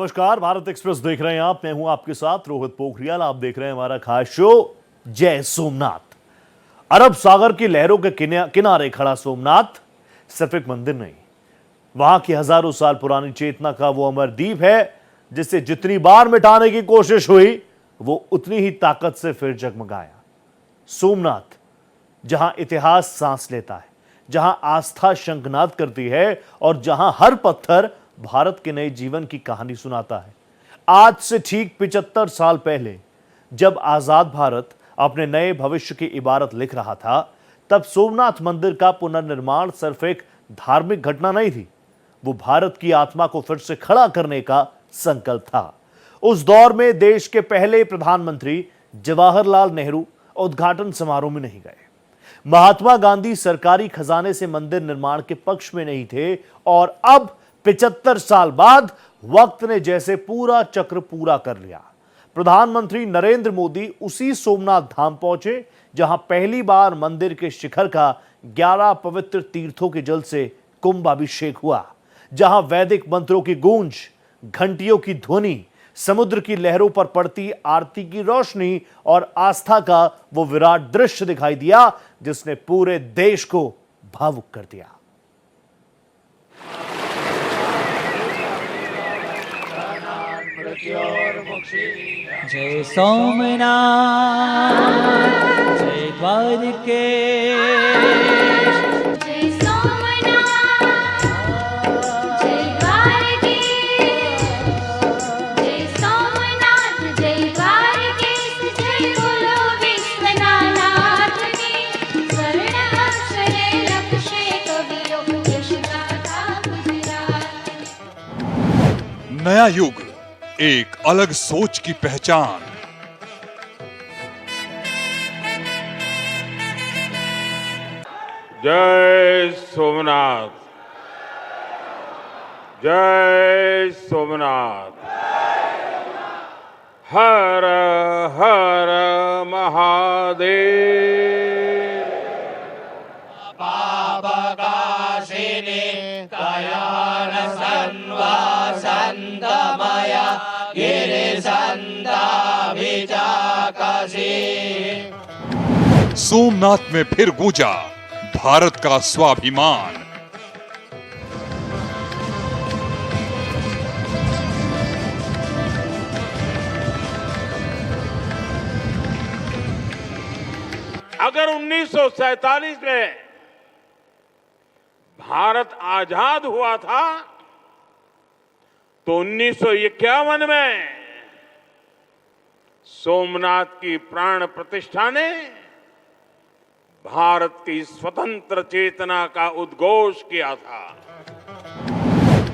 नमस्कार, भारत एक्सप्रेस देख रहे हैं आप। मैं हूं आपके साथ रोहित पोखरियाल। आप देख रहे हैं हमारा खास शो जय सोमनाथ। अरब सागर की लहरों के किनारे खड़ा सोमनाथ सिर्फ एक मंदिर नहीं, वहां की हजारों साल पुरानी चेतना का वो अमर दीप है जिसे जितनी बार मिटाने की कोशिश हुई वो उतनी ही ताकत से फिर जगमगाया। सोमनाथ, जहां इतिहास सांस लेता है, जहां आस्था शंखनाद करती है और जहां हर पत्थर भारत के नए जीवन की कहानी सुनाता है। आज से ठीक 75 साल पहले जब आजाद भारत अपने नए भविष्य की इबारत लिख रहा था, तब सोमनाथ मंदिर का पुनर्निर्माण सिर्फ एक धार्मिक घटना नहीं थी, वो भारत की आत्मा को फिर से खड़ा करने का संकल्प था। उस दौर में देश के पहले प्रधानमंत्री जवाहरलाल नेहरू उद्घाटन समारोह में नहीं गए। महात्मा गांधी सरकारी खजाने से मंदिर निर्माण के पक्ष में नहीं थे और अब 75 साल बाद वक्त ने जैसे पूरा चक्र पूरा कर लिया। प्रधानमंत्री नरेंद्र मोदी उसी सोमनाथ धाम पहुंचे जहां पहली बार मंदिर के शिखर का 11 पवित्र तीर्थों के जल से कुंभाभिषेक हुआ, जहां वैदिक मंत्रों की गूंज, घंटियों की ध्वनि, समुद्र की लहरों पर पड़ती आरती की रोशनी और आस्था का वो विराट दृश्य दिखाई दिया जिसने पूरे देश को भावुक कर दिया। जय सोमनाथ, जय द्वारकेश, जय सोमनाथ, जय द्वारकेश, जय सोमनाथ, जय द्वारकेश, जय बोलो विश्वनाथ की। स्वर्ण अक्षरे लक्ष्य कवियों यश गाथा गुजरात। नया युग, एक अलग सोच की पहचान। जय सोमनाथ, जय सोमनाथ, हर हर महादेव। सोमनाथ में फिर गूंजा भारत का स्वाभिमान। अगर 1947 में भारत आजाद हुआ था तो 1951 में सोमनाथ की प्राण प्रतिष्ठा ने भारत की स्वतंत्र चेतना का उद्घोष किया था।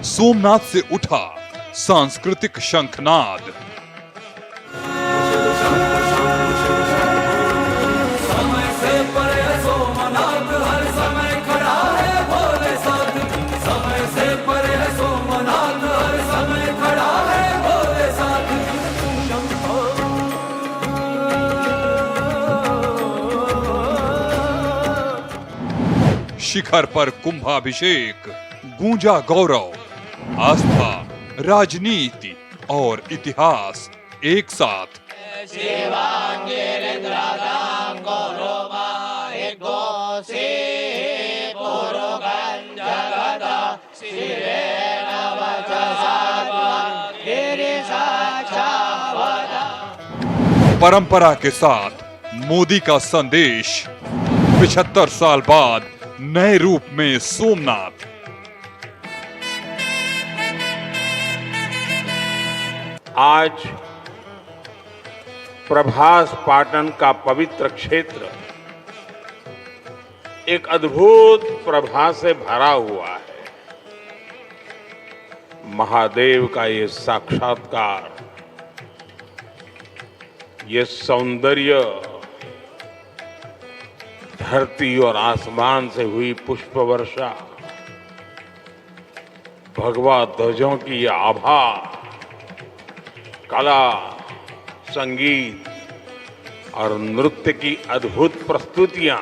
सोमनाथ से उठा सांस्कृतिक शंखनाद। शिखर पर कुंभाभिषेक, गूंजा गौरव, आस्था, राजनीति और इतिहास एक साथ। परंपरा के साथ मोदी का संदेश, 75 साल बाद नए रूप में सोमनाथ। आज प्रभास पाटन का पवित्र क्षेत्र एक अद्भुत प्रभा से भरा हुआ है। महादेव का ये साक्षात्कार, ये सौंदर्य, धरती और आसमान से हुई पुष्प वर्षा, भगवा ध्वजों की यह आभा, कला, संगीत और नृत्य की अद्भुत प्रस्तुतियां,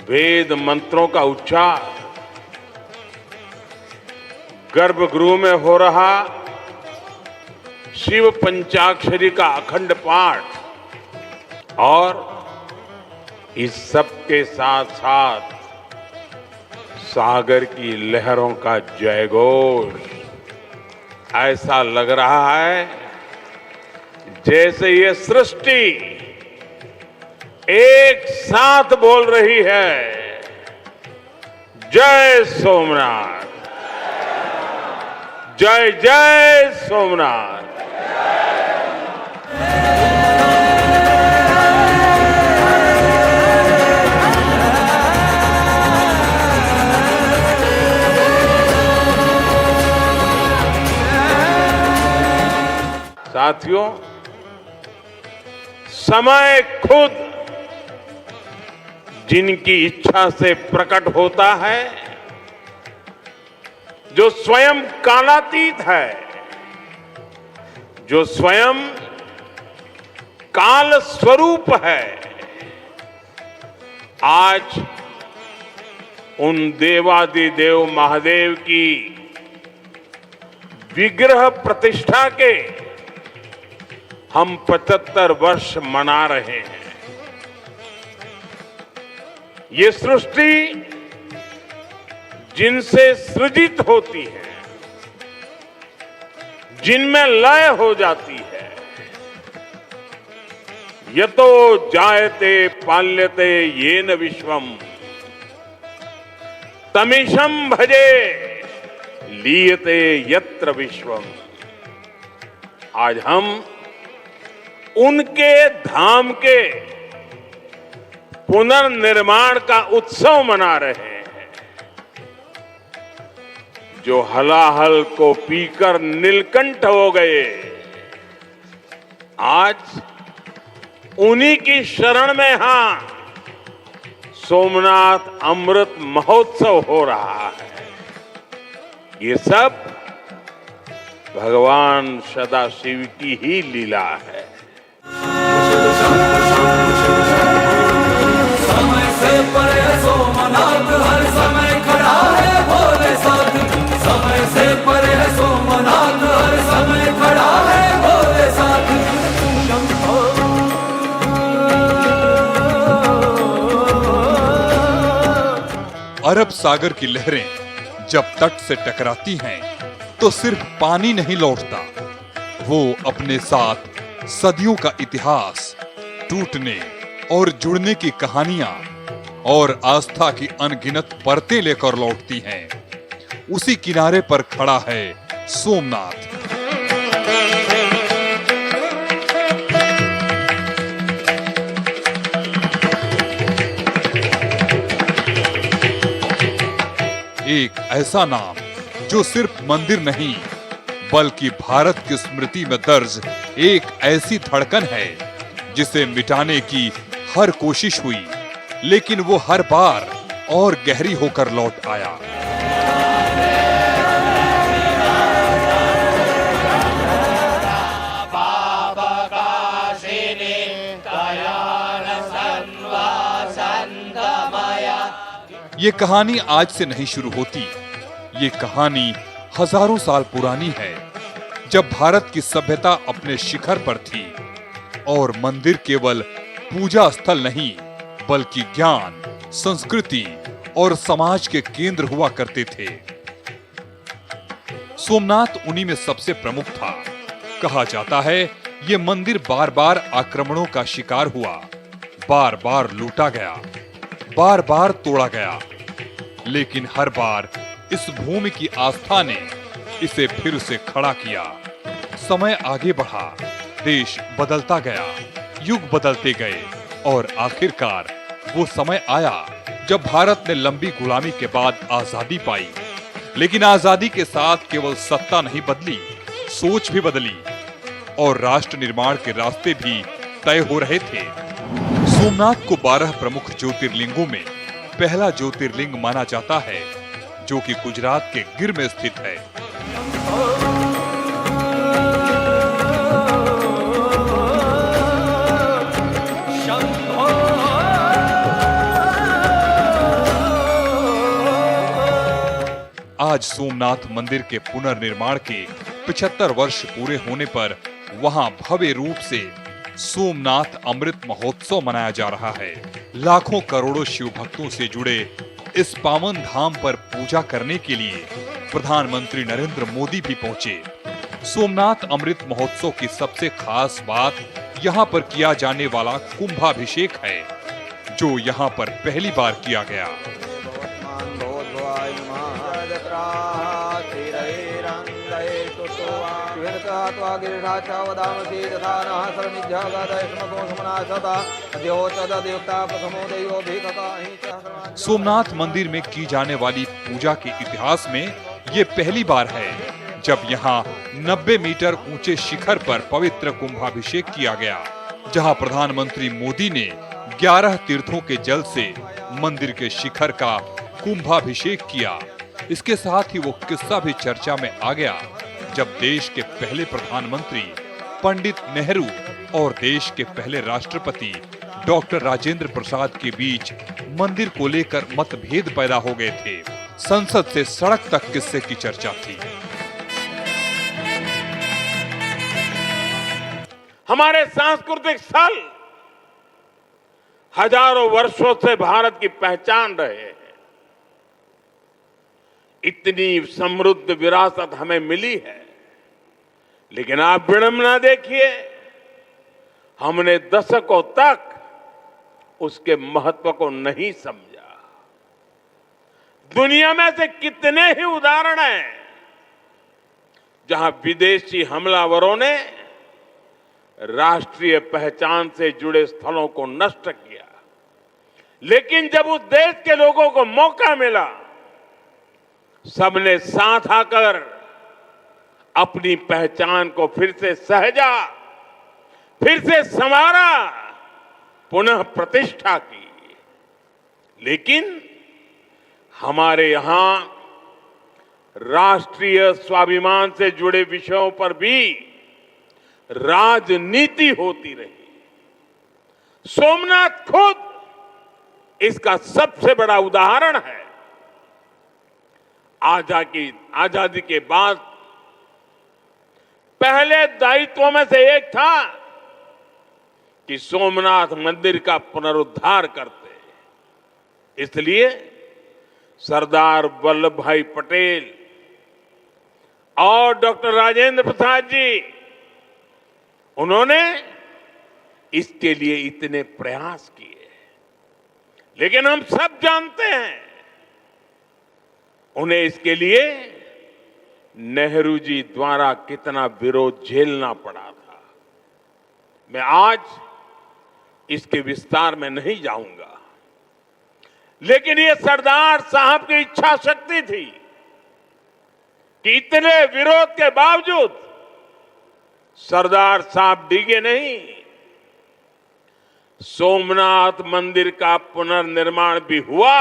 वेद मंत्रों का उच्चार, गर्भगृह में हो रहा शिव पंचाक्षरी का अखंड पाठ और इस सब के साथ साथ सागर की लहरों का जयघोष। ऐसा लग रहा है जैसे ये सृष्टि एक साथ बोल रही है, जय सोमनाथ, जय जय सोमनाथ। साथियों, समय खुद जिनकी इच्छा से प्रकट होता है, जो स्वयं कालातीत है, जो स्वयं काल स्वरूप है, आज उन देवादिदेव महादेव की विग्रह प्रतिष्ठा के हम 75 वर्ष मना रहे हैं। ये सृष्टि जिनसे सृजित होती है, जिनमें लय हो जाती है, यतो जायते पाल्यते येन विश्वम तमीशं भजे लीयते यत्र विश्वम। आज हम उनके धाम के पुनर्निर्माण का उत्सव मना रहे हैं, जो हलाहल को पीकर नीलकंठ हो गए। आज उन्हीं की शरण में सोमनाथ अमृत महोत्सव हो रहा है। ये सब भगवान सदाशिव की ही लीला है। समय से परे सोमनाथ हर समय खड़ा है भोले साथ। समय से परे सोमनाथ हर समय खड़ा है भोले साथ। अरब सागर की लहरें जब तट से टकराती हैं तो सिर्फ पानी नहीं लौटता, वो अपने साथ सदियों का इतिहास, टूटने और जुड़ने की कहानियां और आस्था की अनगिनत परतें लेकर लौटती हैं। उसी किनारे पर खड़ा है सोमनाथ। एक ऐसा नाम जो सिर्फ मंदिर नहीं बल्कि भारत की स्मृति में दर्ज एक ऐसी धड़कन है जिसे मिटाने की हर कोशिश हुई, लेकिन वो हर बार और गहरी होकर लौट आया। ये कहानी आज से नहीं शुरू होती, ये कहानी हजारों साल पुरानी है, जब भारत की सभ्यता अपने शिखर पर थी और मंदिर केवल पूजा स्थल नहीं बल्कि ज्ञान, संस्कृति और समाज के केंद्र हुआ करते थे। सोमनाथ उन्हीं में सबसे प्रमुख था। कहा जाता है ये मंदिर बार बार आक्रमणों का शिकार हुआ, बार बार लूटा गया, बार बार तोड़ा गया, लेकिन हर बार इस भूमि की आस्था ने इसे फिर से खड़ा किया। समय आगे बढ़ा, देश बदलता गया, युग बदलते गए और आखिरकार वो समय आया जब भारत ने लंबी गुलामी के बाद आजादी पाई। लेकिन आजादी के साथ केवल सत्ता नहीं बदली, सोच भी बदली और राष्ट्र निर्माण के रास्ते भी तय हो रहे थे। सोमनाथ को 12 प्रमुख ज्योतिर्लिंगों में पहला ज्योतिर्लिंग माना जाता है, जो कि गुजरात के गिर में स्थित है। आज सोमनाथ मंदिर के पुनर्निर्माण के 75 वर्ष पूरे होने पर वहां भव्य रूप से सोमनाथ अमृत महोत्सव मनाया जा रहा है। लाखों करोड़ों शिव भक्तों से जुड़े इस पावन धाम पर पूजा करने के लिए प्रधानमंत्री नरेंद्र मोदी भी पहुंचे। सोमनाथ अमृत महोत्सव की सबसे खास बात यहाँ पर किया जाने वाला कुंभाभिषेक है, जो यहाँ पर पहली बार किया गया। सोमनाथ मंदिर में की जाने वाली पूजा के इतिहास में ये पहली बार है जब यहाँ 90 मीटर ऊंचे शिखर पर पवित्र कुंभाभिषेक किया गया, जहाँ प्रधानमंत्री मोदी ने 11 तीर्थों के जल से मंदिर के शिखर का कुंभाभिषेक किया। इसके साथ ही वो किस्सा भी चर्चा में आ गया जब देश के पहले प्रधानमंत्री पंडित नेहरू और देश के पहले राष्ट्रपति डॉक्टर राजेंद्र प्रसाद के बीच मंदिर को लेकर मतभेद पैदा हो गए थे। संसद से सड़क तक किस्से की चर्चा थी। हमारे सांस्कृतिक स्थल हजारों वर्षों से भारत की पहचान रहे हैं। इतनी समृद्ध विरासत हमें मिली है, लेकिन आप विडंबना देखिए, हमने दशकों तक उसके महत्व को नहीं समझा। दुनिया में से कितने ही उदाहरण हैं जहां विदेशी हमलावरों ने राष्ट्रीय पहचान से जुड़े स्थलों को नष्ट किया, लेकिन जब उस देश के लोगों को मौका मिला, सबने साथ आकर अपनी पहचान को फिर से सहेजा, फिर से संवारा, पुनः प्रतिष्ठा की। लेकिन हमारे यहां राष्ट्रीय स्वाभिमान से जुड़े विषयों पर भी राजनीति होती रही। सोमनाथ खुद इसका सबसे बड़ा उदाहरण है। आजादी के बाद पहले दायित्वों में से एक था कि सोमनाथ मंदिर का पुनरुद्धार करते। इसलिए सरदार वल्लभ भाई पटेल और डॉक्टर राजेंद्र प्रसाद जी, उन्होंने इसके लिए इतने प्रयास किए। लेकिन हम सब जानते हैं, उन्हें इसके लिए नेहरू जी द्वारा कितना विरोध झेलना पड़ा था। मैं आज इसके विस्तार में नहीं जाऊंगा, लेकिन ये सरदार साहब की इच्छा शक्ति थी कि इतने विरोध के बावजूद सरदार साहब डिगे नहीं। सोमनाथ मंदिर का पुनर्निर्माण भी हुआ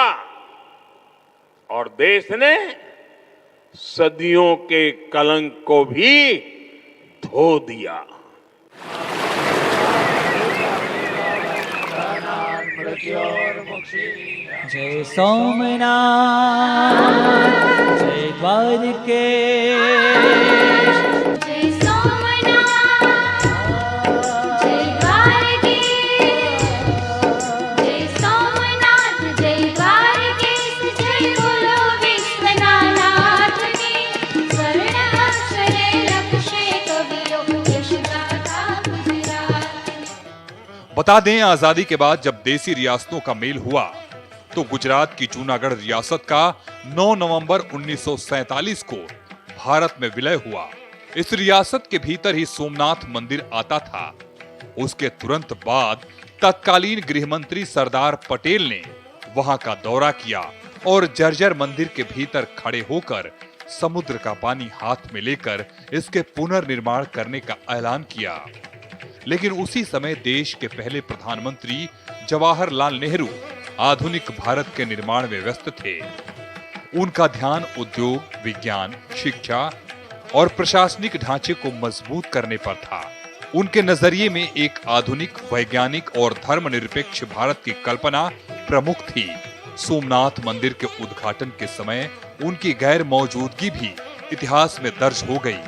और देश ने सदियों के कलंक को भी धो दिया। जय सोमनाथ, जय द्वारकेश, जय सोमनाथ, जय द्वारकेश, जय सोमनाथ, जय द्वारकेश, जय बोलो विश्वनाथ की। स्वर्ण अक्षरे लक्ष्य कवियो यश गाथा गुजरात। बता दें, आजादी के बाद जब देसी रियासतों का मेल हुआ तो गुजरात की जूनागढ़ रियासत का 9 नवंबर 1947 को भारत में विलय हुआ। इस रियासत के भीतर ही सोमनाथ मंदिर आता था। उसके तुरंत बाद तत्कालीन गृह मंत्री सरदार पटेल ने वहां का दौरा किया और जर्जर मंदिर के भीतर खड़े होकर समुद्र का पानी हाथ में लेकर इसके पुनर्निर्माण करने का ऐलान किया। लेकिन उसी समय देश के पहले प्रधानमंत्री जवाहरलाल नेहरू आधुनिक भारत के निर्माण में व्यस्त थे। उनका ध्यान उद्योग, विज्ञान, शिक्षा और प्रशासनिक ढांचे को मजबूत करने पर था। उनके नजरिए में एक आधुनिक, वैज्ञानिक और धर्मनिरपेक्ष भारत की कल्पना प्रमुख थी। सोमनाथ मंदिर के उद्घाटन के समय उनकी गैर मौजूदगी भी इतिहास में दर्ज हो गई।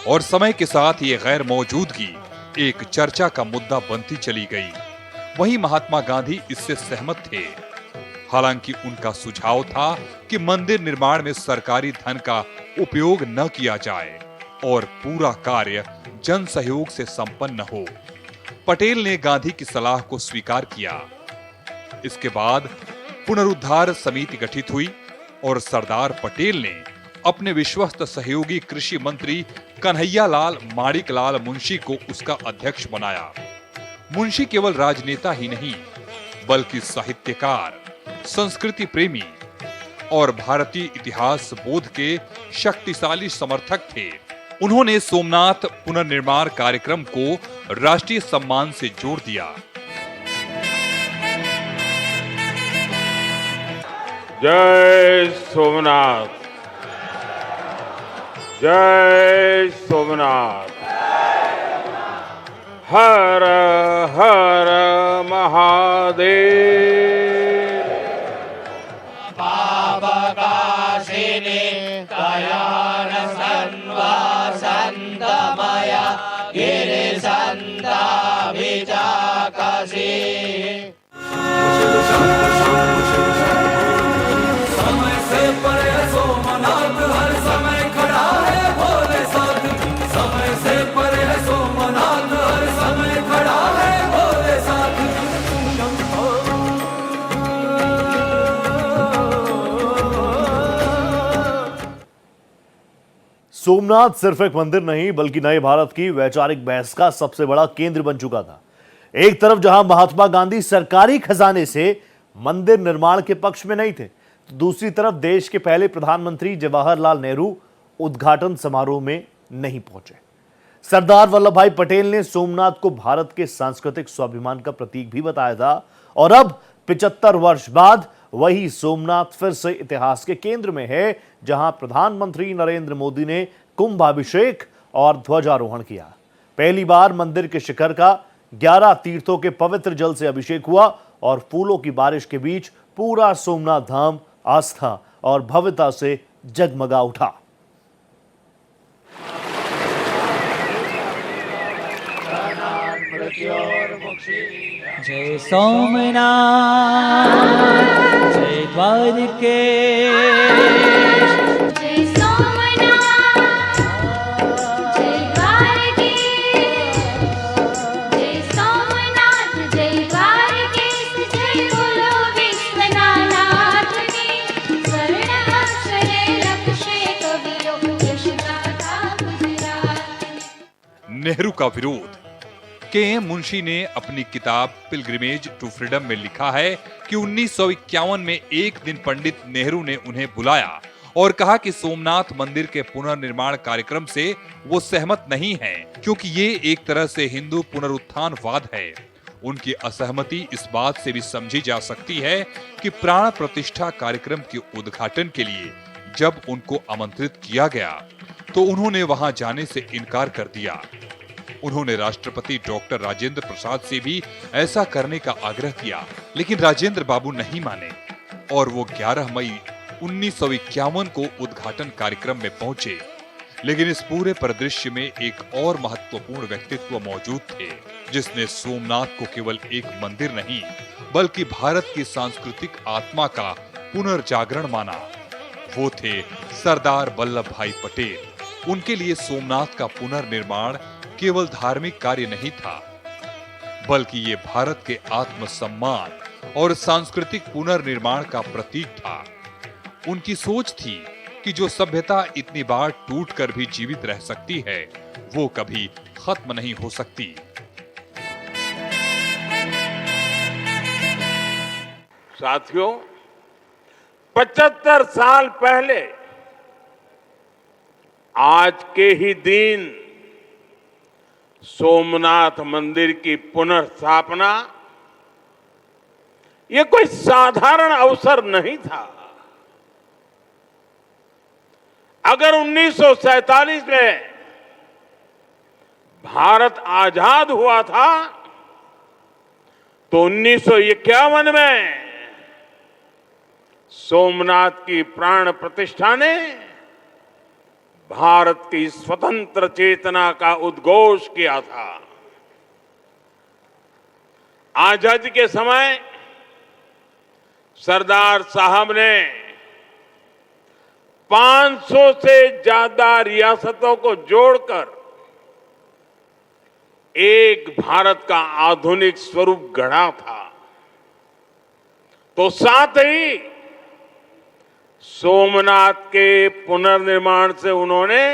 और समय के साथ ये गैर मौजूदगी एक चर्चा का मुद्दा बनती चली गई। वहीं महात्मा गांधी इससे सहमत थे। हालांकि उनका सुझाव था कि मंदिर निर्माण में सरकारी धन का उपयोग न किया जाए और पूरा कार्य जन सहयोग से संपन्न हो। पटेल ने गांधी की सलाह को स्वीकार किया। इसके बाद पुनरुद्धार समिति गठित हुई और सरदार पटेल ने अपने विश्वस्त सहयोगी कृषि मंत्री कन्हैयालाल माणिकलाल मुंशी को उसका अध्यक्ष बनाया। मुंशी केवल राजनेता ही नहीं बल्कि साहित्यकार, संस्कृति प्रेमी और भारतीय इतिहास बोध के शक्तिशाली समर्थक थे। उन्होंने सोमनाथ पुनर्निर्माण कार्यक्रम को राष्ट्रीय सम्मान से जोड़ दिया। जय सोमनाथ, जय सोमनाथ, हर हर महादेव। समय से परे है सोमनाथ, हर समय खड़ा है भोले साथ। समय से परे है सोमनाथ, हर समय खड़ा है भोले साथ। सोमनाथ सिर्फ एक मंदिर नहीं बल्कि नए भारत की वैचारिक बहस का सबसे बड़ा केंद्र बन चुका था। एक तरफ जहां महात्मा गांधी सरकारी खजाने से मंदिर निर्माण के पक्ष में नहीं थे, तो दूसरी तरफ देश के पहले प्रधानमंत्री जवाहरलाल नेहरू उद्घाटन समारोह में नहीं पहुंचे। सरदार वल्लभ भाई पटेल ने सोमनाथ को भारत के सांस्कृतिक स्वाभिमान का प्रतीक भी बताया था और अब 75 वर्ष बाद वही सोमनाथ फिर से इतिहास के केंद्र में है, जहां प्रधानमंत्री नरेंद्र मोदी ने कुंभाभिषेक और ध्वजारोहण किया। पहली बार मंदिर के शिखर का 11 तीर्थों के पवित्र जल से अभिषेक हुआ और फूलों की बारिश के बीच पूरा सोमनाथ धाम आस्था और भव्यता से जगमगा उठा। जय सोमनाथ, जय द्वारकेश। जय सोमनाथ, जय द्वारकेश। जय सोमनाथ, जय द्वारकेश। जय बोलो विश्वनाथ की। स्वर्ण अक्षरे रक्षे कवियो यश गाथा गुजरात। नेहरू का विरोध। के मुंशी ने अपनी किताब पिलग्रिमेज टू फ्रीडम में लिखा है कि 1951 में एक दिन पंडित नेहरू ने उन्हें बुलाया और कहा कि सोमनाथ मंदिर के पुनर्निर्माण कार्यक्रम से वो सहमत नहीं हैं, क्योंकि ये एक तरह से हिंदू पुनरुत्थानवाद है। उनकी असहमति इस बात से भी समझी जा सकती है कि प्राण प्रतिष्ठा कार्यक्रम के उद्घाटन के लिए जब उनको आमंत्रित किया गया तो उन्होंने वहां जाने से इनकार कर दिया। उन्होंने राष्ट्रपति डॉक्टर राजेंद्र प्रसाद से भी ऐसा करने का आग्रह किया, लेकिन राजेंद्र बाबू नहीं माने और वो 11 मई 1951 को उद्घाटन कार्यक्रम में पहुंचे। लेकिन इस पूरे परिदृश्य में एक और महत्वपूर्ण व्यक्तित्व मौजूद थे, जिसने सोमनाथ को केवल एक मंदिर नहीं बल्कि भारत की सांस्कृतिक आत्मा का पुनर्जागरण माना। वो थे सरदार वल्लभ भाई पटेल। उनके लिए सोमनाथ का पुनर्निर्माण केवल धार्मिक कार्य नहीं था, बल्कि ये भारत के आत्मसम्मान और सांस्कृतिक पुनर्निर्माण का प्रतीक था। उनकी सोच थी कि जो सभ्यता इतनी बार टूटकर भी जीवित रह सकती है, वो कभी खत्म नहीं हो सकती। साथियों, 75 साल पहले आज के ही दिन सोमनाथ मंदिर की पुनर्स्थापना यह कोई साधारण अवसर नहीं था। अगर 1947 में भारत आजाद हुआ था तो 1951 में सोमनाथ की प्राण प्रतिष्ठा ने भारत की स्वतंत्र चेतना का उद्घोष किया था। आजादी के समय सरदार साहब ने 500 से ज्यादा रियासतों को जोड़कर एक भारत का आधुनिक स्वरूप गढ़ा था। तो साथ ही सोमनाथ के पुनर्निर्माण से उन्होंने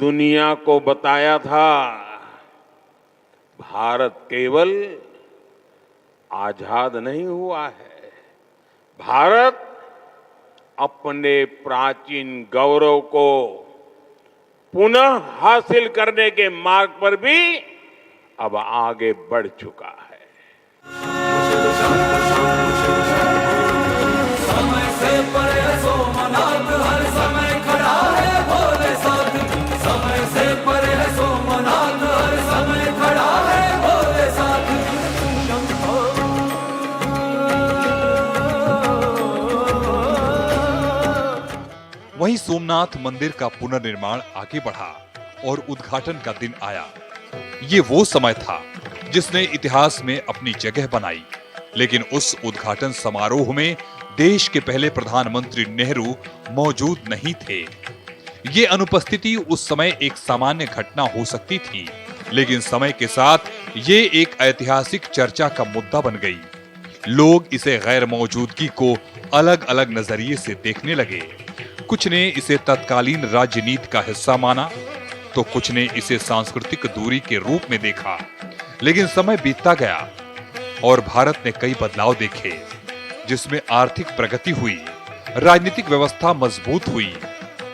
दुनिया को बताया था, भारत केवल आजाद नहीं हुआ है, भारत अपने प्राचीन गौरव को पुनः हासिल करने के मार्ग पर भी अब आगे बढ़ चुका है। समय से परे है सोमनाथ, हर समय खड़ा है भोले साथ। समय से परे है सोमनाथ, हर समय खड़ा है भोले साथ। वहीं सोमनाथ मंदिर का पुनर्निर्माण आगे बढ़ा और उद्घाटन का दिन आया। ये वो समय था जिसने इतिहास में अपनी जगह बनाई, लेकिन उस उद्घाटन समारोह में देश के पहले प्रधानमंत्री नेहरू मौजूद नहीं थे। ये अनुपस्थिति उस समय एक सामान्य घटना हो सकती थी, लेकिन समय के साथ ये एक ऐतिहासिक चर्चा का मुद्दा बन गई। लोग इसे गैर मौजूदगी को अलग अलग नजरिए से देखने लगे। कुछ ने इसे तत्कालीन राजनीति का हिस्सा माना, तो कुछ ने इसे सांस्कृतिक दूरी के रूप में देखा। लेकिन समय बीतता गया और भारत ने कई बदलाव देखे, जिसमें आर्थिक प्रगति हुई, राजनीतिक व्यवस्था मजबूत हुई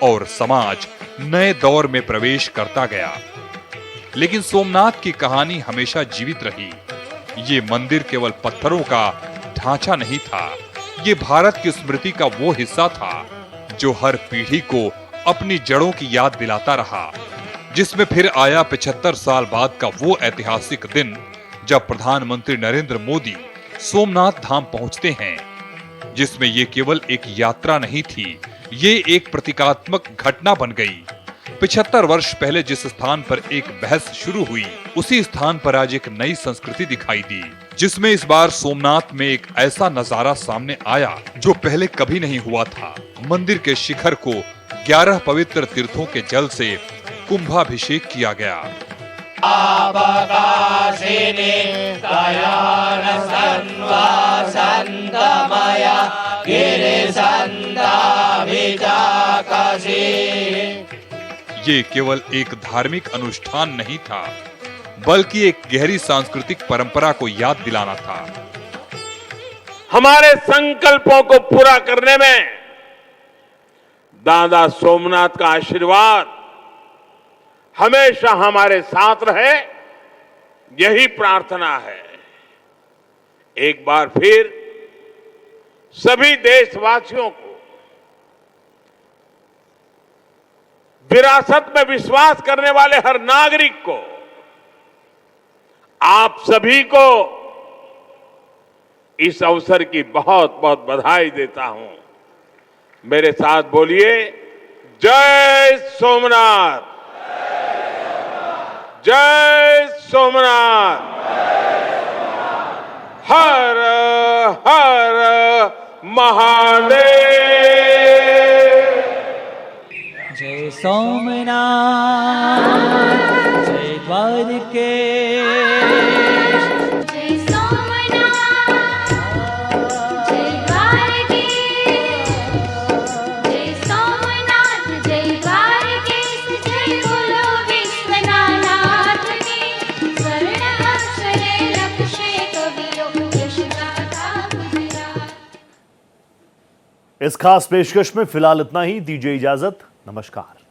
और समाज नए दौर में प्रवेश करता गया। लेकिन सोमनाथ की कहानी हमेशा जीवित रही। ये मंदिर केवल पत्थरों का ढांचा नहीं था, ये भारत की स्मृति का वो हिस्सा था जो हर पीढ़ी को अपनी जड़ों की याद दिलाता रहा। जिसमें फिर आया 75 साल बाद का वो ऐतिहासिक दिन जब प्रधानमंत्री नरेंद्र मोदी सोमनाथ धाम पहुंचते हैं, जिसमें ये केवल एक यात्रा नहीं थी, ये एक प्रतीकात्मक घटना बन गई। 75 वर्ष पहले जिस स्थान पर एक बहस शुरू हुई, उसी स्थान पर आज एक नई संस्कृति दिखाई दी, जिसमें इस बार सोमनाथ में एक ऐसा नजारा सामने आया जो पहले कभी नहीं हुआ था। मंदिर के शिखर को 11 पवित्र तीर्थों के जल से कुंभाभिषेक किया गया। ये केवल एक धार्मिक अनुष्ठान नहीं था, बल्कि एक गहरी सांस्कृतिक परंपरा को याद दिलाना था। हमारे संकल्पों को पूरा करने में दादा सोमनाथ का आशीर्वाद हमेशा हमारे साथ रहे, यही प्रार्थना है। एक बार फिर सभी देशवासियों को विरासत में विश्वास करने वाले हर नागरिक को, आप सभी को इस अवसर की बहुत बहुत बधाई देता हूं। मेरे साथ बोलिए, जय सोमनाथ, जय सोमनाथ, हर हर महादेव। जय सोमनाथ, जय द्वारकेश। जय सोमनाथ, जय द्वारकेश। जय सोमनाथ, जय द्वारकेश। जय बोलो विश्वनाथ की। स्वर्ण अक्षरे लक्ष्य कवियो यश गाथा गुजरात। इस खास पेशकश में फिलहाल इतना ही। दीजिए इजाजत। नमस्कार।